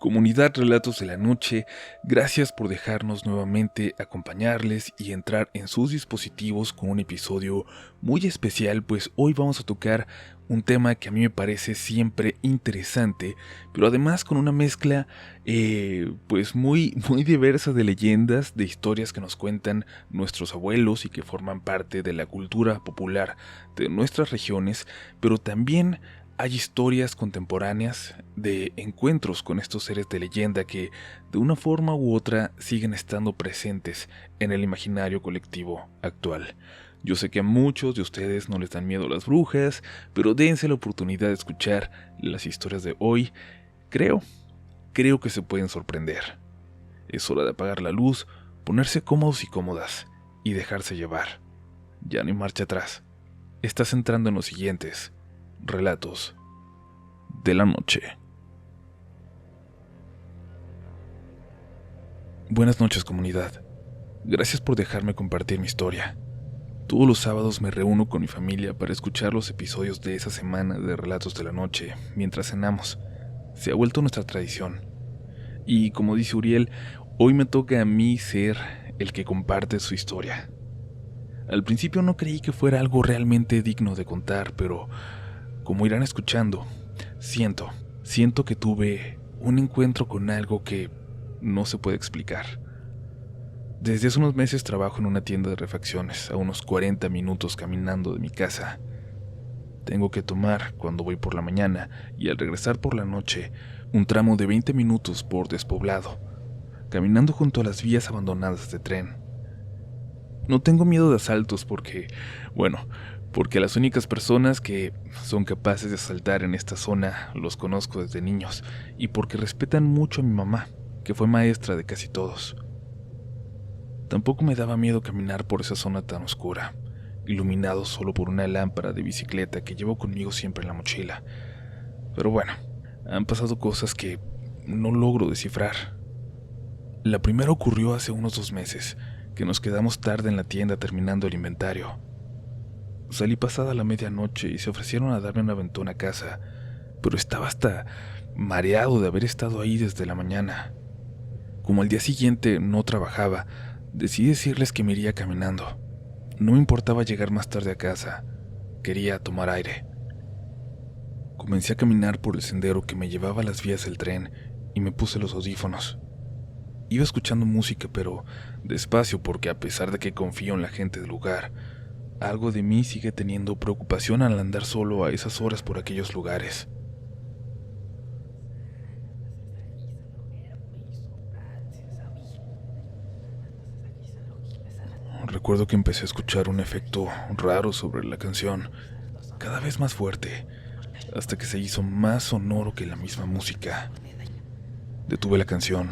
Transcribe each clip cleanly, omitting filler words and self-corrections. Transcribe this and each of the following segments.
Comunidad Relatos de la Noche, gracias por dejarnos nuevamente acompañarles y entrar en sus dispositivos con un episodio muy especial, pues hoy vamos a tocar un tema que a mí me parece siempre interesante, pero además con una mezcla pues muy diversa de leyendas, de historias que nos cuentan nuestros abuelos y que forman parte de la cultura popular de nuestras regiones, pero también hay historias contemporáneas de encuentros con estos seres de leyenda que, de una forma u otra, siguen estando presentes en el imaginario colectivo actual. Yo sé que a muchos de ustedes no les dan miedo las brujas, pero dense la oportunidad de escuchar las historias de hoy. Creo que se pueden sorprender. Es hora de apagar la luz, ponerse cómodos y cómodas y dejarse llevar. Ya no hay marcha atrás. Estás entrando en los siguientes Relatos de la Noche. Buenas noches, comunidad. Gracias por dejarme compartir mi historia. Todos los sábados me reúno con mi familia para escuchar los episodios de esa semana de Relatos de la Noche mientras cenamos. Se ha vuelto nuestra tradición. Y como dice Uriel, hoy me toca a mí ser el que comparte su historia. Al principio no creí que fuera algo realmente digno de contar, pero como irán escuchando, siento que tuve un encuentro con algo que no se puede explicar. Desde hace unos meses trabajo en una tienda de refacciones, a unos 40 minutos caminando de mi casa. Tengo que tomar, cuando voy por la mañana y al regresar por la noche, un tramo de 20 minutos por despoblado, caminando junto a las vías abandonadas de tren. No tengo miedo de asaltos porque las únicas personas que son capaces de asaltar en esta zona los conozco desde niños y porque respetan mucho a mi mamá, que fue maestra de casi todos. Tampoco me daba miedo caminar por esa zona tan oscura, iluminado solo por una lámpara de bicicleta que llevo conmigo siempre en la mochila. Pero bueno, han pasado cosas que no logro descifrar. La primera ocurrió hace unos 2 meses, que nos quedamos tarde en la tienda terminando el inventario. Salí pasada la medianoche y se ofrecieron a darme un aventón a casa, pero estaba hasta mareado de haber estado ahí desde la mañana. Como al día siguiente no trabajaba, decidí decirles que me iría caminando. No me importaba llegar más tarde a casa, quería tomar aire. Comencé a caminar por el sendero que me llevaba a las vías del tren y me puse los audífonos. Iba escuchando música, pero despacio porque a pesar de que confío en la gente del lugar, algo de mí sigue teniendo preocupación al andar solo a esas horas por aquellos lugares. Recuerdo que empecé a escuchar un efecto raro sobre la canción, cada vez más fuerte, hasta que se hizo más sonoro que la misma música. Detuve la canción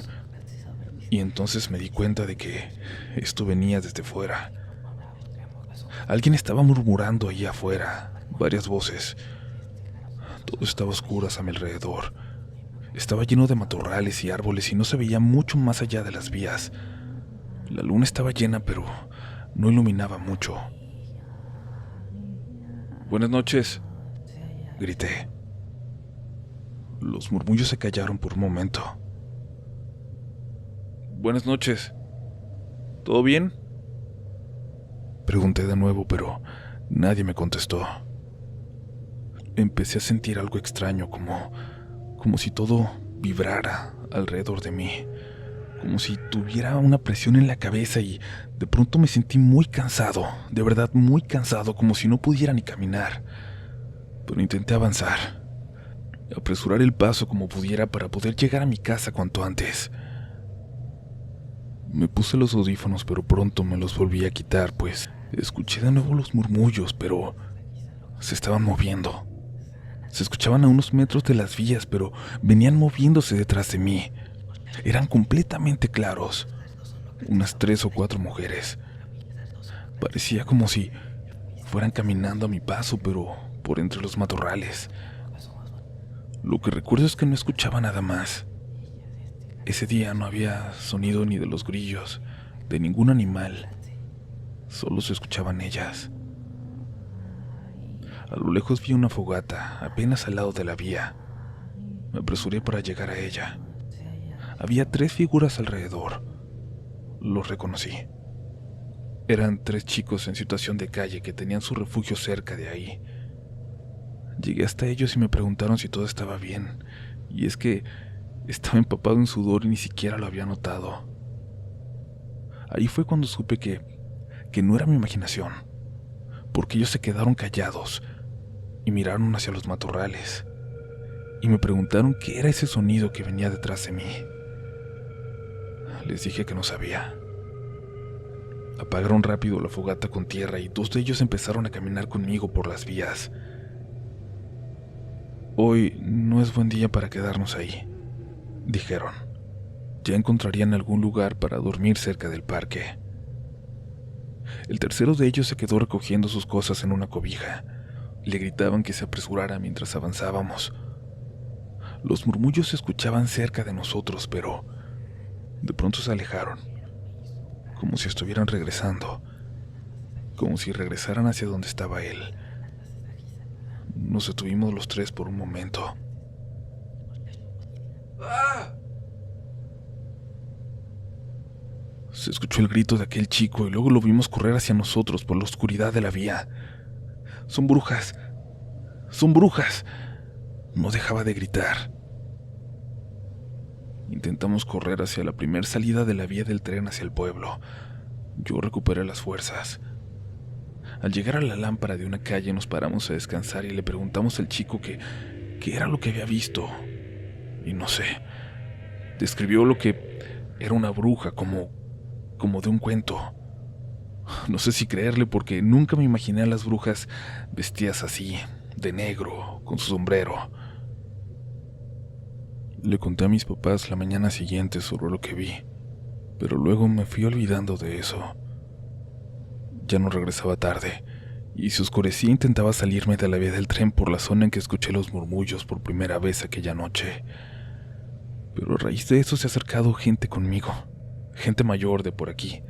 y entonces me di cuenta de que esto venía desde fuera. Alguien estaba murmurando ahí afuera, varias voces. Todo estaba a oscuras a mi alrededor. Estaba lleno de matorrales y árboles y no se veía mucho más allá de las vías. La luna estaba llena, pero no iluminaba mucho. «Buenas noches», grité. Los murmullos se callaron por un momento. «Buenas noches. ¿Todo bien?», pregunté de nuevo, pero nadie me contestó. Empecé a sentir algo extraño, como si todo vibrara alrededor de mí, como si tuviera una presión en la cabeza y de pronto me sentí muy cansado, de verdad muy cansado, como si no pudiera ni caminar. Pero intenté avanzar, apresurar el paso como pudiera para poder llegar a mi casa cuanto antes. Me puse los audífonos, pero pronto me los volví a quitar, pues escuché de nuevo los murmullos, pero se estaban moviendo. Se escuchaban a unos metros de las vías, pero venían moviéndose detrás de mí. Eran completamente claros. Unas 3 o 4 mujeres. Parecía como si fueran caminando a mi paso, pero por entre los matorrales. Lo que recuerdo es que no escuchaba nada más. Ese día no había sonido ni de los grillos, de ningún animal. Solo se escuchaban ellas. A lo lejos vi una fogata, apenas al lado de la vía. Me apresuré para llegar a ella. Había 3 figuras alrededor. Los reconocí. Eran 3 chicos en situación de calle que tenían su refugio cerca de ahí. Llegué hasta ellos y me preguntaron si todo estaba bien, y es que estaba empapado en sudor y ni siquiera lo había notado. Ahí fue cuando supe que no era mi imaginación, porque ellos se quedaron callados y miraron hacia los matorrales, y me preguntaron qué era ese sonido que venía detrás de mí. Les dije que no sabía. Apagaron rápido la fogata con tierra y 2 de ellos empezaron a caminar conmigo por las vías. Hoy no es buen día para quedarnos ahí, dijeron. Ya encontrarían algún lugar para dormir cerca del parque. El tercero de ellos se quedó recogiendo sus cosas en una cobija. Le gritaban que se apresurara mientras avanzábamos. Los murmullos se escuchaban cerca de nosotros, pero de pronto se alejaron, como si estuvieran regresando, como si regresaran hacia donde estaba él. Nos detuvimos los 3 por un momento. Se escuchó el grito de aquel chico y luego lo vimos correr hacia nosotros por la oscuridad de la vía. ¡Son brujas! ¡Son brujas! No dejaba de gritar. Intentamos correr hacia la primera salida de la vía del tren hacia el pueblo. Yo recuperé las fuerzas. Al llegar a la lámpara de una calle nos paramos a descansar y le preguntamos al chico qué era lo que había visto. Y no sé, describió lo que era una bruja, como de un cuento. No sé si creerle porque nunca me imaginé a las brujas vestidas así, de negro, con su sombrero. Le conté a mis papás la mañana siguiente sobre lo que vi, pero luego me fui olvidando de eso. Ya no regresaba tarde, y se oscurecía e intentaba salirme de la vía del tren por la zona en que escuché los murmullos por primera vez aquella noche. Pero a raíz de eso se ha acercado gente conmigo, gente mayor de por aquí,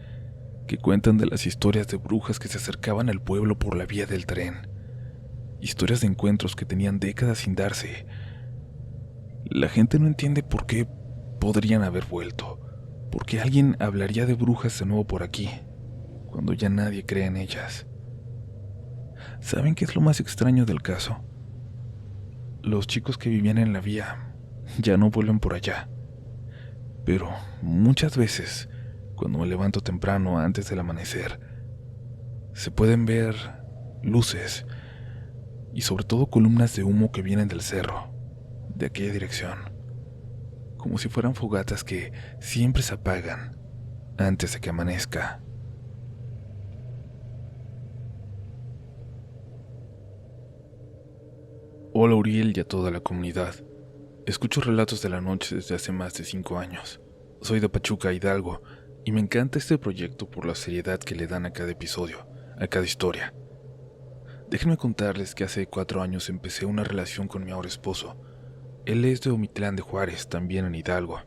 que cuentan de las historias de brujas que se acercaban al pueblo por la vía del tren. Historias de encuentros que tenían décadas sin darse. La gente no entiende por qué podrían haber vuelto, por qué alguien hablaría de brujas de nuevo por aquí, cuando ya nadie cree en ellas. ¿Saben qué es lo más extraño del caso? Los chicos que vivían en la vía ya no vuelven por allá. Pero muchas veces, cuando me levanto temprano antes del amanecer, se pueden ver luces y sobre todo columnas de humo que vienen del cerro, de aquella dirección, como si fueran fogatas que siempre se apagan antes de que amanezca. Hola Uriel y a toda la comunidad. Escucho relatos de la noche desde hace más de 5 años. Soy de Pachuca, Hidalgo, y me encanta este proyecto por la seriedad que le dan a cada episodio, a cada historia. Déjenme contarles que hace 4 años empecé una relación con mi ahora esposo. Él es de Omitlán de Juárez, también en Hidalgo.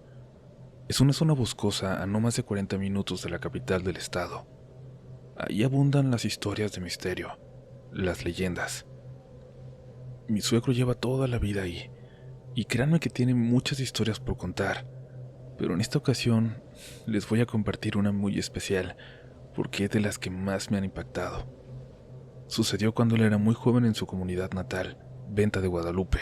Es una zona boscosa a no más de 40 minutos de la capital del estado. Ahí abundan las historias de misterio, las leyendas. Mi suegro lleva toda la vida ahí, y créanme que tiene muchas historias por contar, pero en esta ocasión les voy a compartir una muy especial, porque es de las que más me han impactado. Sucedió cuando él era muy joven en su comunidad natal, Venta de Guadalupe.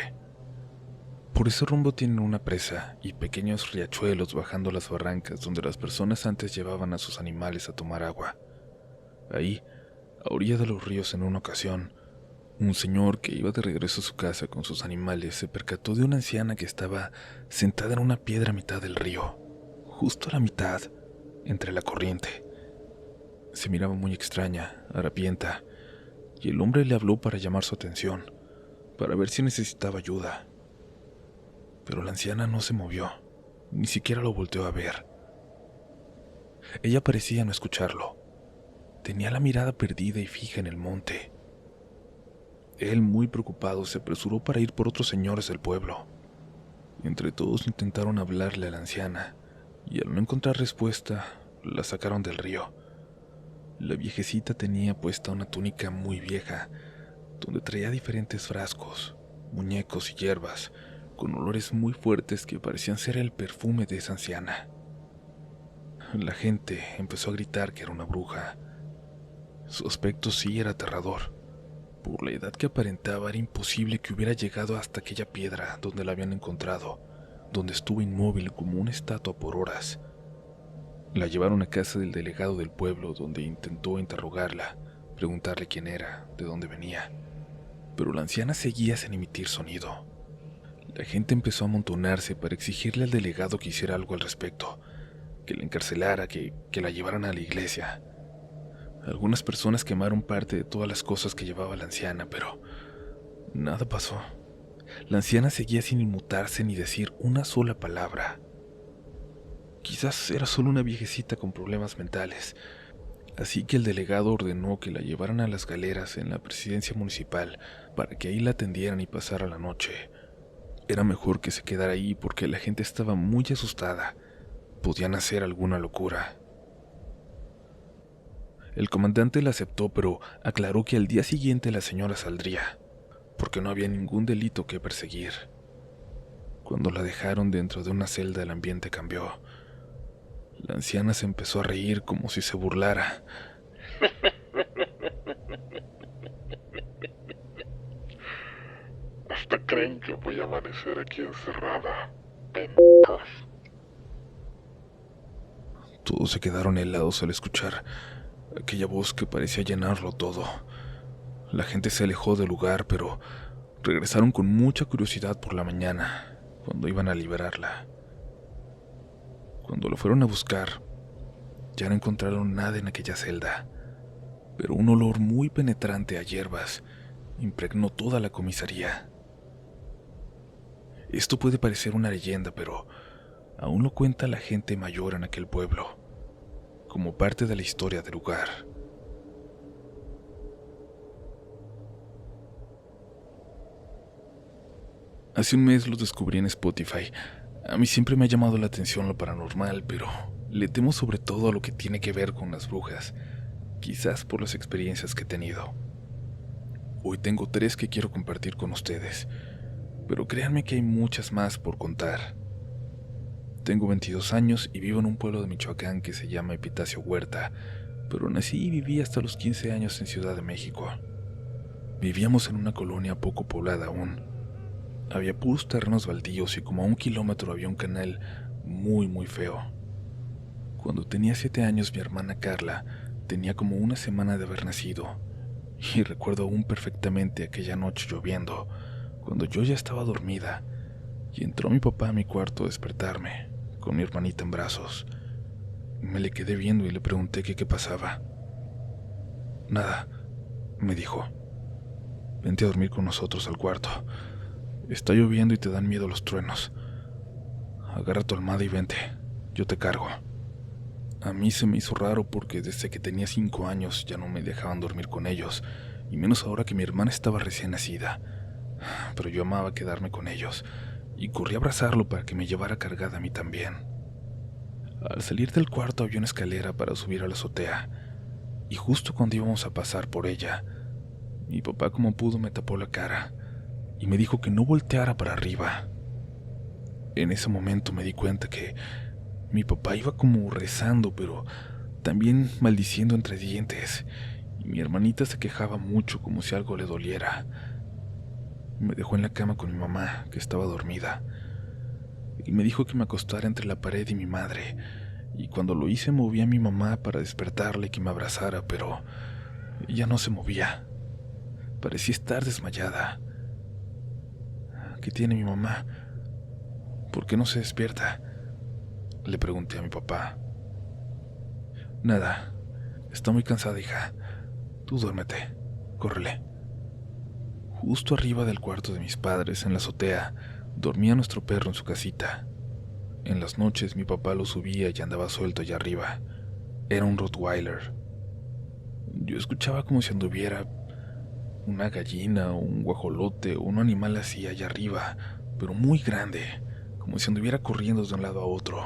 Por ese rumbo tienen una presa y pequeños riachuelos bajando las barrancas donde las personas antes llevaban a sus animales a tomar agua. Ahí, a orilla de los ríos en una ocasión, un señor que iba de regreso a su casa con sus animales se percató de una anciana que estaba sentada en una piedra a mitad del río, justo a la mitad, entre la corriente. Se miraba muy extraña, harapienta, y el hombre le habló para llamar su atención, para ver si necesitaba ayuda. Pero la anciana no se movió, ni siquiera lo volteó a ver. Ella parecía no escucharlo. Tenía la mirada perdida y fija en el monte. Él, muy preocupado, se apresuró para ir por otros señores del pueblo. Entre todos intentaron hablarle a la anciana, y al no encontrar respuesta, la sacaron del río. La viejecita tenía puesta una túnica muy vieja, donde traía diferentes frascos, muñecos y hierbas, con olores muy fuertes que parecían ser el perfume de esa anciana. La gente empezó a gritar que era una bruja. Su aspecto sí era aterrador. Por la edad que aparentaba, era imposible que hubiera llegado hasta aquella piedra donde la habían encontrado, donde estuvo inmóvil como una estatua por horas. La llevaron a casa del delegado del pueblo, donde intentó interrogarla, preguntarle quién era, de dónde venía, pero la anciana seguía sin emitir sonido. La gente empezó a amontonarse para exigirle al delegado que hiciera algo al respecto, que la encarcelara, que la llevaran a la iglesia. Algunas personas quemaron parte de todas las cosas que llevaba la anciana, pero nada pasó. La anciana seguía sin inmutarse ni decir una sola palabra. Quizás era solo una viejecita con problemas mentales, así que el delegado ordenó que la llevaran a las galeras en la presidencia municipal para que ahí la atendieran y pasara la noche. Era mejor que se quedara ahí porque la gente estaba muy asustada. Podían hacer alguna locura. El comandante la aceptó, pero aclaró que al día siguiente la señora saldría, porque no había ningún delito que perseguir. Cuando la dejaron dentro de una celda, el ambiente cambió. La anciana se empezó a reír como si se burlara. Hasta creen que voy a amanecer aquí encerrada. Pendejos. Todos se quedaron helados al escuchar aquella voz que parecía llenarlo todo. La gente se alejó del lugar, pero regresaron con mucha curiosidad por la mañana, cuando iban a liberarla. Cuando lo fueron a buscar, ya no encontraron nada en aquella celda, pero un olor muy penetrante a hierbas impregnó toda la comisaría. Esto puede parecer una leyenda, pero aún lo cuenta la gente mayor en aquel pueblo, como parte de la historia del lugar. Hace un mes lo descubrí en Spotify. A mí siempre me ha llamado la atención lo paranormal, pero le temo sobre todo a lo que tiene que ver con las brujas, quizás por las experiencias que he tenido. Hoy tengo 3 que quiero compartir con ustedes, pero créanme que hay muchas más por contar. Tengo 22 años y vivo en un pueblo de Michoacán que se llama Epitacio Huerta, pero nací y viví hasta los 15 años en Ciudad de México. Vivíamos en una colonia poco poblada aún. Había puros terrenos baldíos y como a 1 kilómetro había un canal muy feo. Cuando tenía 7 años, mi hermana Carla tenía como una semana de haber nacido, y recuerdo aún perfectamente aquella noche lloviendo, cuando yo ya estaba dormida, y entró mi papá a mi cuarto a despertarme, con mi hermanita en brazos. Me le quedé viendo y le pregunté que qué pasaba. Nada, me dijo. Vente a dormir con nosotros al cuarto. Está lloviendo y te dan miedo los truenos. Agarra tu almohada y vente, yo te cargo. A mí se me hizo raro porque desde que tenía 5 años ya no me dejaban dormir con ellos, y menos ahora que mi hermana estaba recién nacida. Pero yo amaba quedarme con ellos, y corrí a abrazarlo para que me llevara cargada a mí también. Al salir del cuarto había una escalera para subir a la azotea, y justo cuando íbamos a pasar por ella, mi papá como pudo me tapó la cara, y me dijo que no volteara para arriba. En ese momento me di cuenta que mi papá iba como rezando, pero también maldiciendo entre dientes, y mi hermanita se quejaba mucho como si algo le doliera. Me dejó en la cama con mi mamá, que estaba dormida, y me dijo que me acostara entre la pared y mi madre, y cuando lo hice moví a mi mamá para despertarla y que me abrazara, pero ella no se movía. Parecía estar desmayada. ¿Qué tiene mi mamá? ¿Por qué no se despierta?, le pregunté a mi papá. Nada, está muy cansada, hija. Tú duérmete, córrele. Justo arriba del cuarto de mis padres, en la azotea, dormía nuestro perro en su casita. En las noches mi papá lo subía y andaba suelto allá arriba. Era un Rottweiler. Yo escuchaba como si anduviera una gallina o un guajolote o un animal así allá arriba, pero muy grande, como si anduviera corriendo de un lado a otro.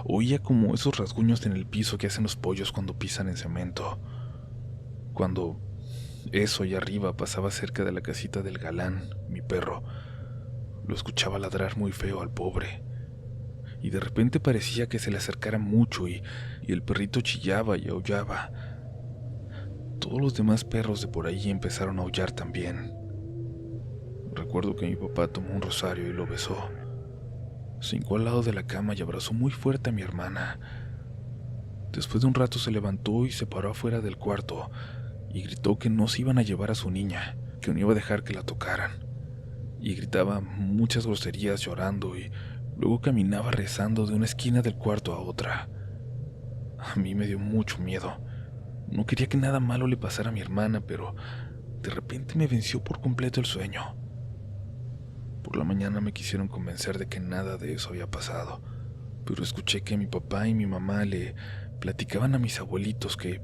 Oía como esos rasguños en el piso que hacen los pollos cuando pisan en cemento. Cuando eso allá arriba pasaba cerca de la casita del Galán, mi perro, Lo escuchaba ladrar muy feo al pobre. Y de repente parecía que se le acercara mucho y el perrito chillaba y aullaba. Todos los demás perros de por ahí empezaron a aullar también. Recuerdo que mi papá tomó un rosario y lo besó. Se hincó al lado de la cama y abrazó muy fuerte a mi hermana. Después de un rato se levantó y se paró afuera del cuarto y gritó que no se iban a llevar a su niña, que no iba a dejar que la tocaran. Y gritaba muchas groserías llorando y luego caminaba rezando de una esquina del cuarto a otra. A mí me dio mucho miedo. No quería que nada malo le pasara a mi hermana, pero de repente me venció por completo el sueño. Por la mañana me quisieron convencer de que nada de eso había pasado, pero escuché que mi papá y mi mamá le platicaban a mis abuelitos que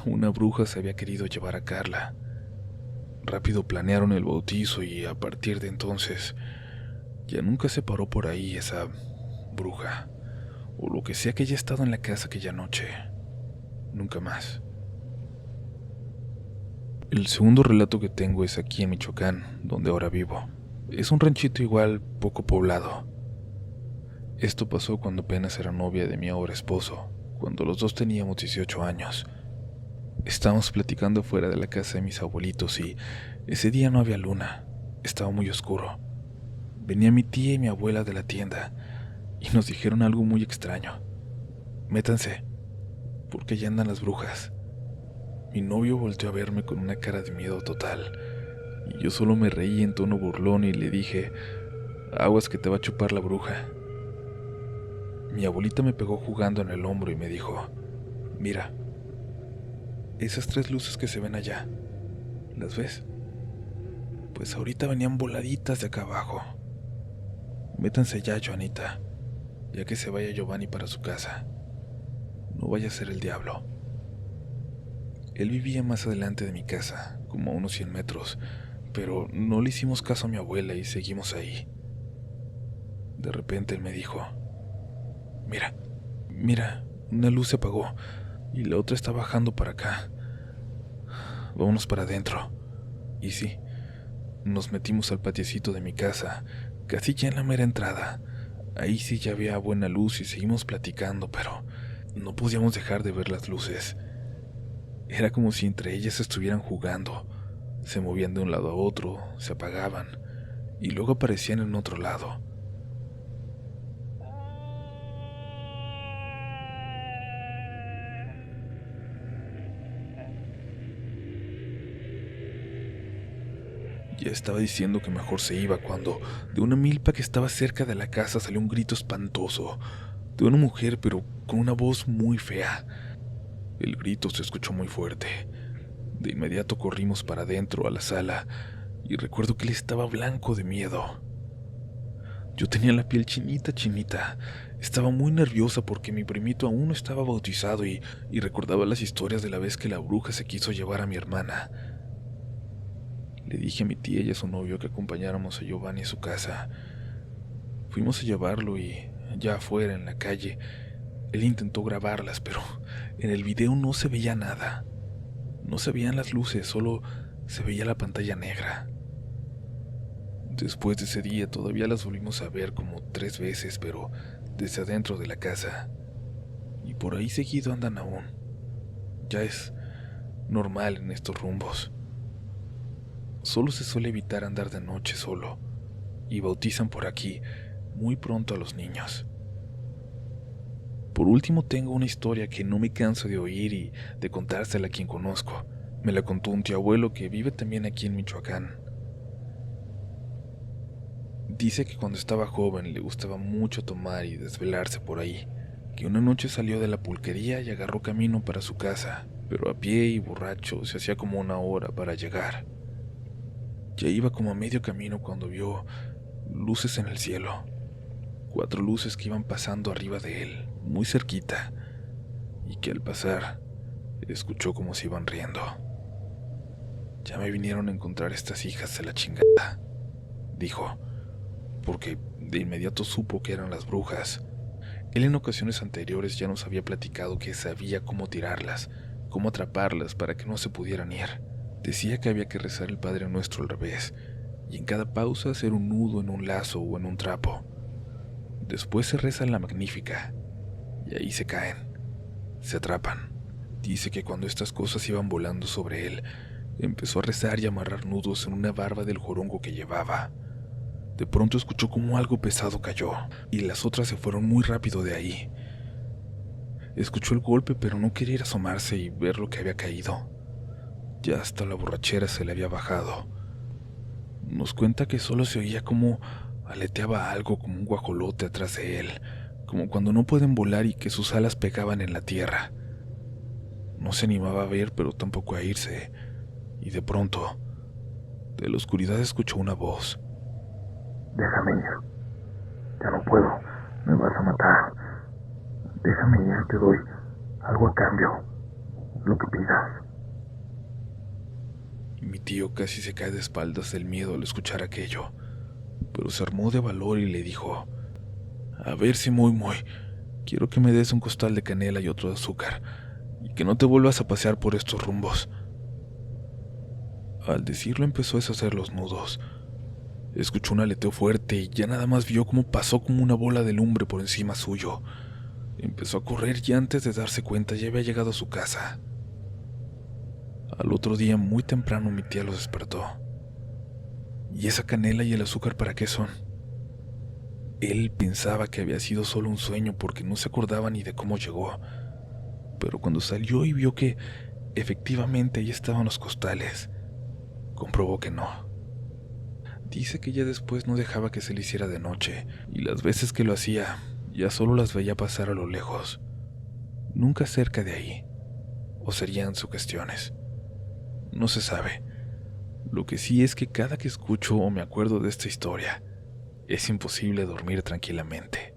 una bruja se había querido llevar a Carla. Rápido planearon el bautizo y a partir de entonces ya nunca se paró por ahí esa bruja, o lo que sea que haya estado en la casa aquella noche. Nunca más. El segundo relato que tengo es aquí en Michoacán, donde ahora vivo. Es un ranchito igual poco poblado. Esto pasó cuando apenas era novia de mi ahora esposo, cuando los dos teníamos 18 años. Estábamos platicando fuera de la casa de mis abuelitos y ese día no había luna, estaba muy oscuro. Venía mi tía y mi abuela de la tienda y nos dijeron algo muy extraño. Métanse, porque ya andan las brujas. Mi novio volteó a verme con una cara de miedo total y yo solo me reí en tono burlón y le dije, aguas que te va a chupar la bruja. Mi abuelita me pegó jugando en el hombro y me dijo, mira, esas 3 luces que se ven allá, ¿las ves? Pues ahorita venían voladitas de acá abajo. Métanse ya, Joanita, ya que se vaya Giovanni para su casa. No vaya a ser el diablo. Él vivía más adelante de mi casa, como a unos 100 metros, pero no le hicimos caso a mi abuela y seguimos ahí. De repente él me dijo, mira, una luz se apagó y la otra está bajando para acá. Vámonos para adentro. Y sí, nos metimos al patiecito de mi casa, casi ya en la mera entrada. Ahí sí ya había buena luz y seguimos platicando, pero no podíamos dejar de ver las luces. Era como si entre ellas estuvieran jugando. Se movían de un lado a otro, se apagaban y luego aparecían en otro lado. Ya estaba diciendo que mejor se iba cuando de una milpa que estaba cerca de la casa salió un grito espantoso, de una mujer pero con una voz muy fea. El grito se escuchó muy fuerte. De inmediato corrimos para adentro a la sala y recuerdo que él estaba blanco de miedo. Yo tenía la piel chinita. Estaba muy nerviosa porque mi primito aún no estaba bautizado y recordaba las historias de la vez que la bruja se quiso llevar a mi hermana. Le dije a mi tía y a su novio que acompañáramos a Giovanni a su casa. Fuimos a llevarlo y ya afuera en la calle, él intentó grabarlas, pero en el video no se veía nada. No se veían las luces, solo se veía la pantalla negra. Después de ese día todavía las volvimos a ver como 3 veces, pero desde adentro de la casa. Y por ahí seguido andan aún. Ya es normal en estos rumbos. Solo se suele evitar andar de noche solo, y bautizan por aquí muy pronto a los niños. Por último tengo una historia que no me canso de oír y de contársela a quien conozco. Me la contó un tío abuelo que vive también aquí en Michoacán. Dice que cuando estaba joven le gustaba mucho tomar y desvelarse por ahí, que una noche salió de la pulquería y agarró camino para su casa, pero a pie y borracho se hacía como 1 hora para llegar. Ya iba como a medio camino cuando vio luces en el cielo. 4 luces que iban pasando arriba de él, muy cerquita, y que al pasar escuchó como se iban riendo. Ya me vinieron a encontrar estas hijas de la chingada, dijo, porque de inmediato supo que eran las brujas. Él en ocasiones anteriores ya nos había platicado que sabía cómo tirarlas, cómo atraparlas para que no se pudieran ir. Decía que había que rezar el Padre Nuestro al revés, y en cada pausa hacer un nudo en un lazo o en un trapo. Después se reza la Magnífica y ahí se caen, se atrapan. Dice que cuando estas cosas iban volando sobre él, empezó a rezar y amarrar nudos en una barba del jorongo que llevaba. De pronto escuchó como algo pesado cayó y las otras se fueron muy rápido de ahí. Escuchó el golpe, pero no quería ir a asomarse y ver lo que había caído. Ya hasta la borrachera se le había bajado. Nos cuenta que solo se oía como aleteaba algo como un guajolote atrás de él, como cuando no pueden volar y que sus alas pegaban en la tierra. No se animaba a ver, pero tampoco a irse, y de pronto, de la oscuridad escuchó una voz. Déjame ir. Ya no puedo. Me vas a matar. Déjame ir, te doy algo a cambio. Lo que pidas. Mi tío casi se cae de espaldas del miedo al escuchar aquello, pero se armó de valor y le dijo: a ver si muy, quiero que me des un costal de canela y otro de azúcar, y que no te vuelvas a pasear por estos rumbos. Al decirlo empezó a deshacer los nudos. Escuchó un aleteo fuerte y ya nada más vio cómo pasó como una bola de lumbre por encima suyo. Empezó a correr y antes de darse cuenta ya había llegado a su casa. Al otro día muy temprano mi tía los despertó. ¿Y esa canela y el azúcar para qué son? Él pensaba que había sido solo un sueño porque no se acordaba ni de cómo llegó, pero cuando salió y vio que efectivamente ahí estaban los costales, comprobó que no. Dice que ya después no dejaba que se le hiciera de noche, y las veces que lo hacía, ya solo las veía pasar a lo lejos, nunca cerca de ahí, o serían sugestiones. No se sabe. Lo que sí es que cada que escucho o me acuerdo de esta historia, es imposible dormir tranquilamente.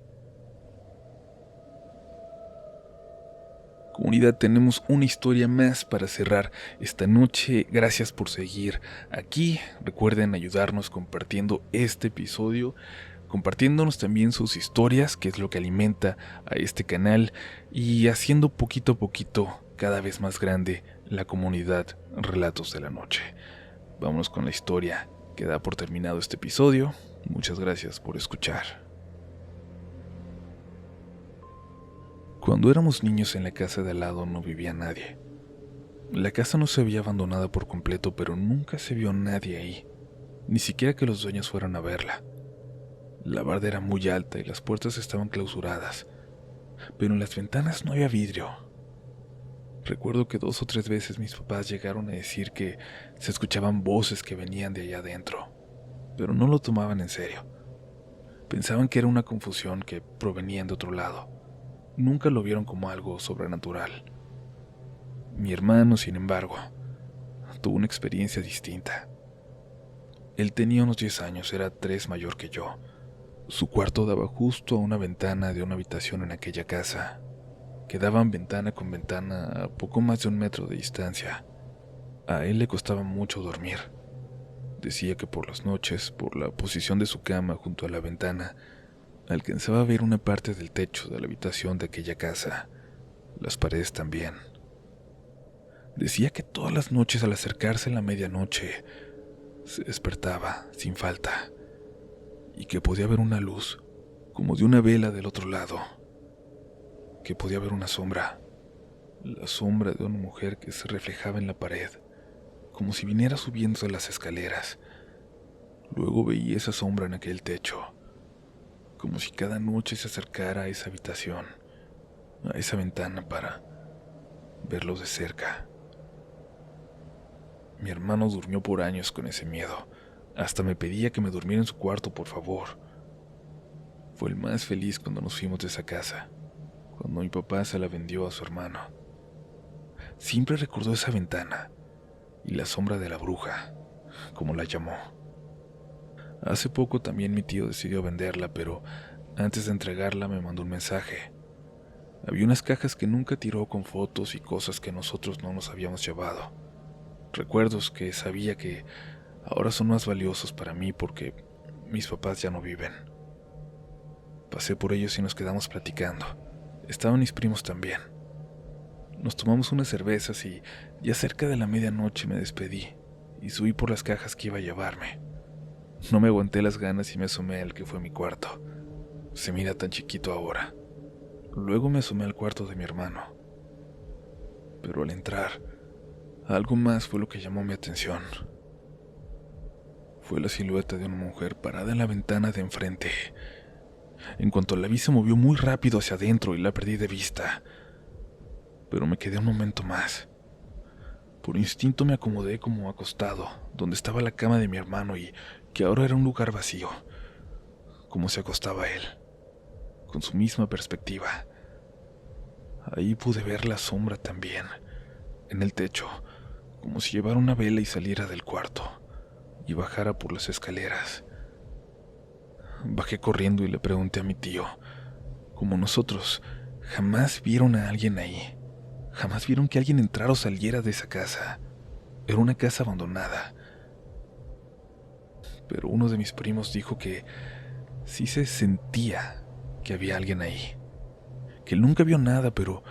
Comunidad, tenemos una historia más para cerrar esta noche. Gracias por seguir aquí. Recuerden ayudarnos compartiendo este episodio, compartiéndonos también sus historias, que es lo que alimenta a este canal, y haciendo poquito a poquito cada vez más grande la comunidad Relatos de la Noche. Vámonos con la historia que da por terminado este episodio. Muchas gracias por escuchar. Cuando éramos niños en la casa de al lado no vivía nadie. La casa no se había abandonada por completo, pero nunca se vio nadie ahí, ni siquiera que los dueños fueran a verla. La barda era muy alta y las puertas estaban clausuradas, pero en las ventanas no había vidrio. Recuerdo que 2 o 3 veces mis papás llegaron a decir que se escuchaban voces que venían de allá adentro, pero no lo tomaban en serio. Pensaban que era una confusión que provenía de otro lado. Nunca lo vieron como algo sobrenatural. Mi hermano, sin embargo, tuvo una experiencia distinta. Él tenía unos 10 años, era 3 mayor que yo. Su cuarto daba justo a una ventana de una habitación en aquella casa. Quedaban ventana con ventana a poco más de 1 metro de distancia. A él le costaba mucho dormir. Decía que por las noches, por la posición de su cama junto a la ventana, alcanzaba a ver una parte del techo de la habitación de aquella casa, las paredes también. Decía que todas las noches al acercarse a la medianoche, se despertaba sin falta, y que podía ver una luz, como de una vela del otro lado, que podía ver una sombra, la sombra de una mujer que se reflejaba en la pared, como si viniera subiendo las escaleras. Luego veía esa sombra en aquel techo, como si cada noche se acercara a esa habitación, a esa ventana para verlo de cerca. Mi hermano durmió por años con ese miedo. Hasta me pedía que me durmiera en su cuarto, por favor. Fue el más feliz cuando nos fuimos de esa casa, cuando mi papá se la vendió a su hermano. Siempre recordó esa ventana y la sombra de la bruja, como la llamó. Hace poco también mi tío decidió venderla, pero antes de entregarla me mandó un mensaje. Había unas cajas que nunca tiró con fotos y cosas que nosotros no nos habíamos llevado. Recuerdos que sabía que ahora son más valiosos para mí porque mis papás ya no viven. Pasé por ellos y nos quedamos platicando. Estaban mis primos también. Nos tomamos unas cervezas y ya cerca de la medianoche me despedí y subí por las cajas que iba a llevarme. No me aguanté las ganas y me asomé al que fue mi cuarto. Se mira tan chiquito ahora. Luego me asomé al cuarto de mi hermano. Pero al entrar, algo más fue lo que llamó mi atención. Fue la silueta de una mujer parada en la ventana de enfrente. En cuanto la vi, se movió muy rápido hacia adentro y la perdí de vista. Pero me quedé un momento más. Por instinto me acomodé como acostado, donde estaba la cama de mi hermano y que ahora era un lugar vacío, como se acostaba él, con su misma perspectiva. Ahí pude ver la sombra también, en el techo, como si llevara una vela y saliera del cuarto y bajara por las escaleras. Bajé corriendo y le pregunté a mi tío, como nosotros, jamás vieron a alguien ahí. Jamás vieron que alguien entrara o saliera de esa casa. Era una casa abandonada. Pero uno de mis primos dijo que sí se sentía que había alguien ahí. Que él nunca vio nada, pero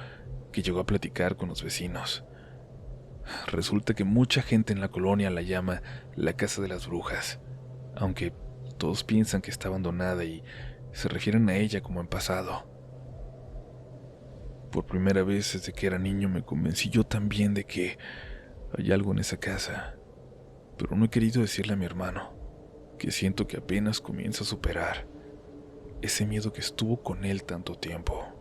que llegó a platicar con los vecinos. Resulta que mucha gente en la colonia la llama la casa de las brujas, aunque todos piensan que está abandonada y se refieren a ella como en pasado. Por primera vez desde que era niño me convencí yo también de que hay algo en esa casa, pero no he querido decirle a mi hermano, que siento que apenas comienza a superar ese miedo que estuvo con él tanto tiempo.